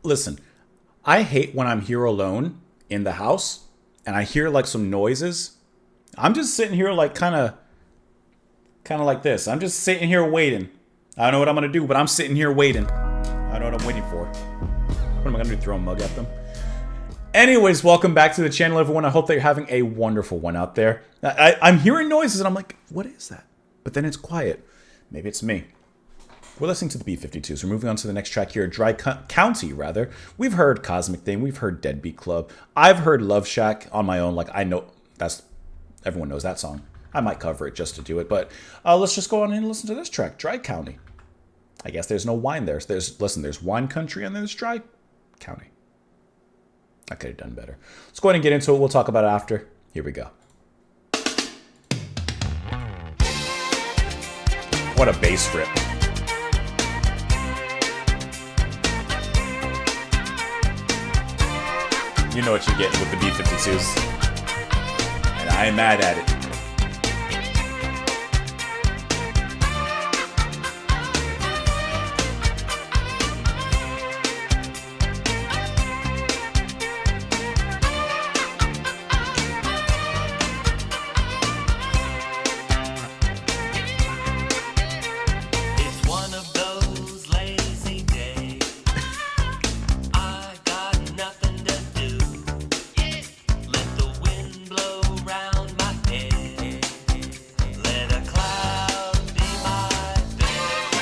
Listen, I hate when I'm here alone in the house and I hear like some noises. I'm just sitting here like kind of like this. I'm just sitting here waiting. I don't know what I'm going to do, but I'm sitting here waiting. I don't know what I'm waiting for. What am I going to do? Throw a mug at them? Anyways, welcome back to the channel, everyone. I hope that you're having a wonderful one out there. I'm hearing noises and I'm like, what is that? But then it's quiet. Maybe it's me. We're listening to the B-52's. We're moving on to the next track here, Dry County, rather. We've heard Cosmic Thing. We've heard Deadbeat Club. I've heard Love Shack on my own. Like, I know everyone knows that song. I might cover it just to do it. But let's just go on and listen to this track, Dry County. I guess there's no wine there. There's wine country and there's Dry County. I could have done better. Let's go ahead and get into it. We'll talk about it after. Here we go. What a bass rip. You know what you're getting with the B-52's. And I ain't mad at it.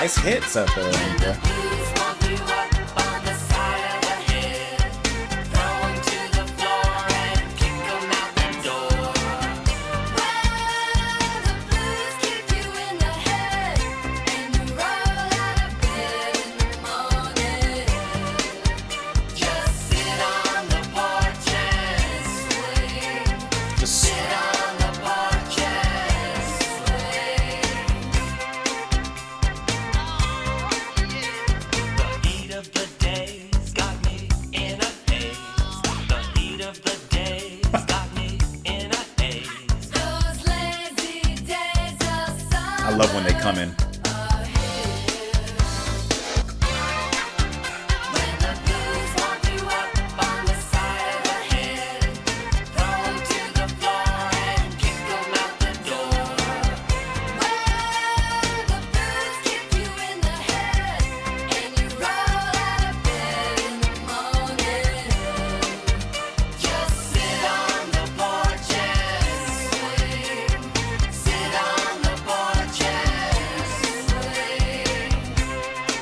Nice hits out there, Andrea. I love when they come in.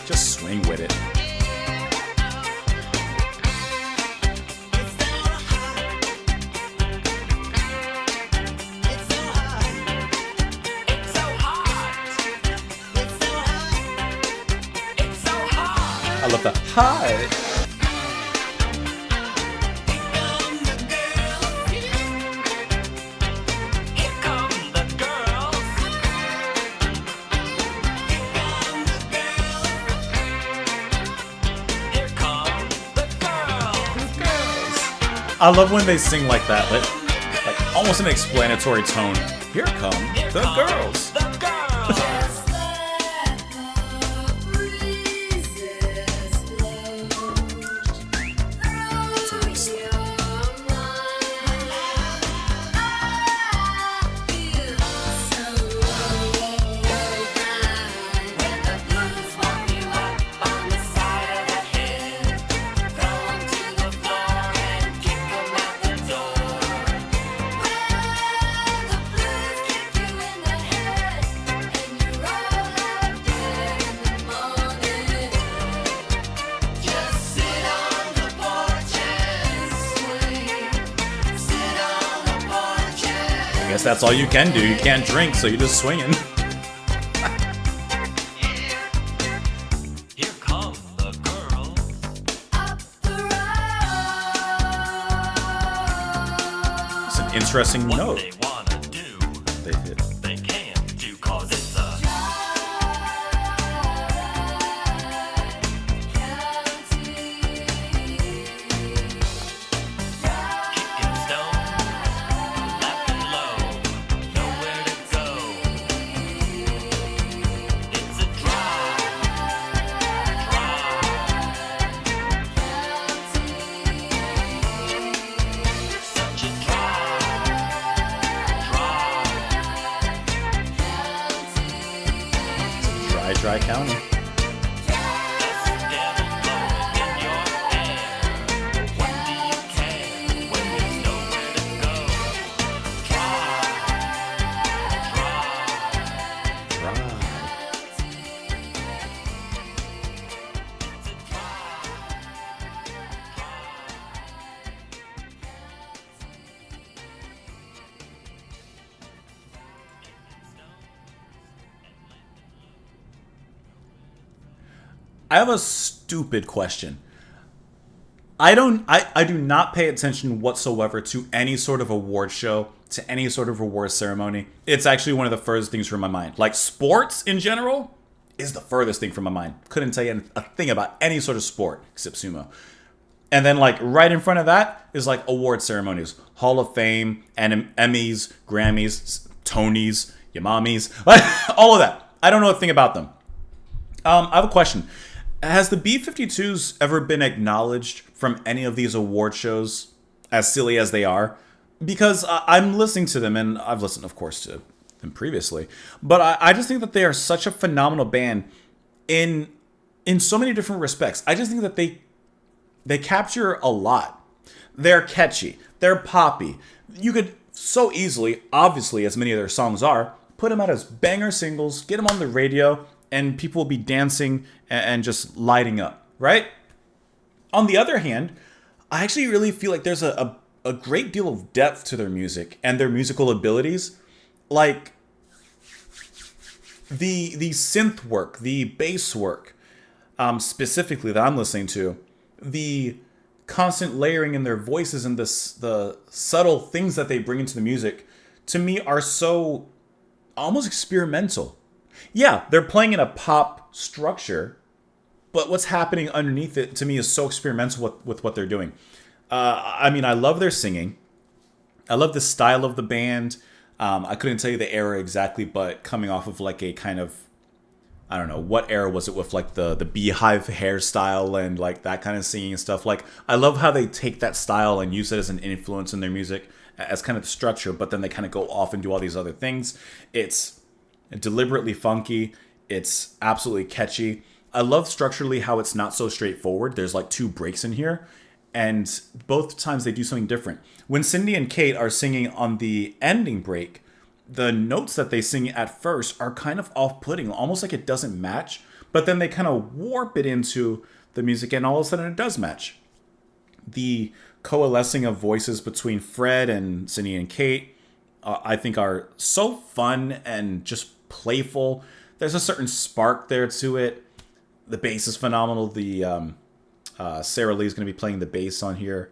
Just swing with it. I love the high. I love when they sing like that, like almost an explanatory tone. Here come the girls. I guess that's all you can do. You can't drink, so you're just swinging. Here come the girls. It's an interesting note. They wanna do, They hit. they can't do, 'cause it's a kicking stone, laughing low, nowhere to go. It's a drive. Tri-County. Devil blowing in your hair. What do you care when there's nowhere to go? Try. Right. I have a stupid question. I do not pay attention whatsoever to any sort of award show, to any sort of award ceremony. It's actually one of the furthest things from my mind. Like sports in general is the furthest thing from my mind. Couldn't tell you a thing about any sort of sport except sumo. And then like right in front of that is like award ceremonies, Hall of Fame, and Emmys, Grammys, Tonys, Yamamis, all of that. I don't know a thing about them. I have a question. Has the B-52's ever been acknowledged from any of these award shows, as silly as they are? Because I'm listening to them, and I've listened, of course, to them previously. But I just think that they are such a phenomenal band in so many different respects. I just think that they capture a lot. They're catchy. They're poppy. You could so easily, obviously, as many of their songs are, put them out as banger singles, get them on the radio, and people will be dancing and just lighting up, right? On the other hand, I actually really feel like there's a great deal of depth to their music and their musical abilities. Like the synth work, the bass work, specifically that I'm listening to, the constant layering in their voices and the subtle things that they bring into the music, to me are so almost experimental. Yeah, they're playing in a pop structure, but what's happening underneath it to me is so experimental with what they're doing. I mean, I love their singing. I love the style of the band. I couldn't tell you the era exactly, but coming off of like a kind of, I don't know, what era was it with like the beehive hairstyle and like that kind of singing and stuff. Like, I love how they take that style and use it as an influence in their music as kind of the structure, but then they kind of go off and do all these other things. It's deliberately funky. It's absolutely catchy. I love structurally how it's not so straightforward. There's like two breaks in here, and both times they do something different. When Cindy and Kate are singing on the ending break, the notes that they sing at first are kind of off-putting, almost like it doesn't match, but then they kind of warp it into the music and all of a sudden it does match. The coalescing of voices between Fred and Cindy and Kate, I think are so fun and just playful. There's a certain spark there to it. The bass is phenomenal. The Sarah Lee is going to be playing the bass on here.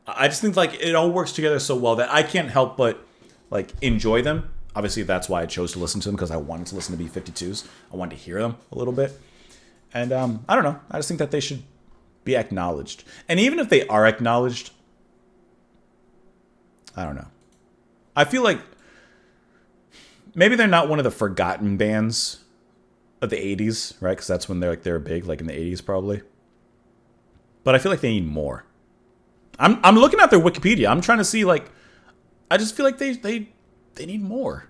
I just think like it all works together so well that I can't help but like enjoy them. Obviously, that's why I chose to listen to them, because I wanted to listen to B-52's. I wanted to hear them a little bit. And I don't know. I just think that they should be acknowledged. And even if they are acknowledged, I don't know. I feel like maybe they're not one of the forgotten bands of the 80s, right? Because that's when they're big, like in the 80s probably. But I feel like they need more. I'm looking at their Wikipedia. I'm trying to see, like, I just feel like they need more.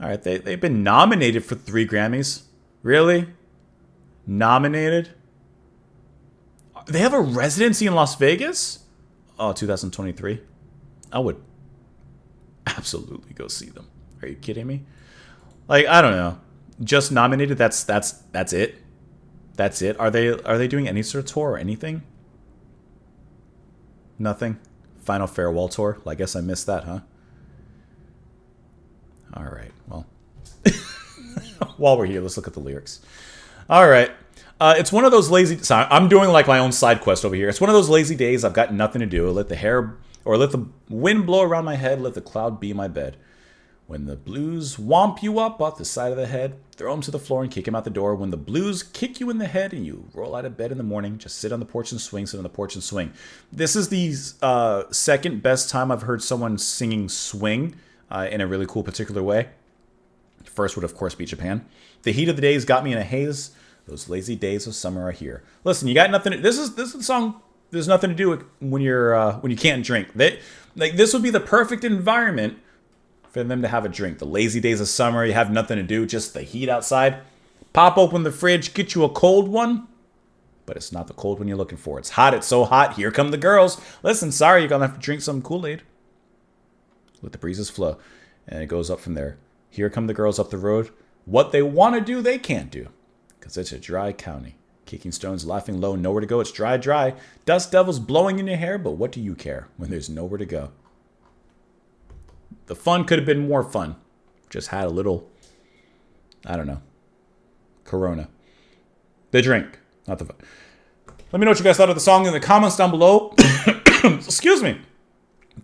All right, they've been nominated for 3 Grammys. Really? Nominated? They have a residency in Las Vegas? Oh, 2023. I would absolutely go see them. Are you kidding me? Like, I don't know. Just nominated, that's it. That's it. Are they doing any sort of tour or anything? Nothing. Final farewell tour. Well, I guess I missed that, huh? All right. Well, while we're here, let's look at the lyrics. All right. It's one of those lazy. So I'm doing like my own side quest over here. It's one of those lazy days. I've got nothing to do. Let the wind blow around my head. Let the cloud be my bed. When the blues whomp you up off the side of the head, throw him to the floor and kick him out the door. When the blues kick you in the head and you roll out of bed in the morning, just sit on the porch and swing, sit on the porch and swing. This is the second best time I've heard someone singing swing in a really cool particular way. First would, of course, be Japan. The heat of the days got me in a haze. Those lazy days of summer are here. Listen, you got nothing. This is the song. There's nothing to do with when you can't drink. This would be the perfect environment for them to have a drink. The lazy days of summer, you have nothing to do, just the heat outside. Pop open the fridge, get you a cold one. But it's not the cold one you're looking for. It's hot, it's so hot, here come the girls. Listen, sorry, you're gonna have to drink some Kool-Aid. Let the breezes flow. And it goes up from there. Here come the girls up the road. What they want to do, they can't do. Because it's a dry county. Kicking stones, laughing low, nowhere to go. It's dry, dry. Dust devils blowing in your hair, but what do you care when there's nowhere to go? The fun could have been more fun. Just had a little, I don't know, Corona. The drink, not the fun. Let me know what you guys thought of the song in the comments down below. Excuse me.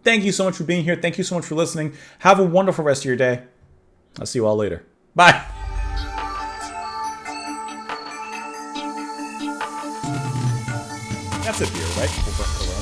Thank you so much for being here. Thank you so much for listening. Have a wonderful rest of your day. I'll see you all later. Bye. That's a beer, right?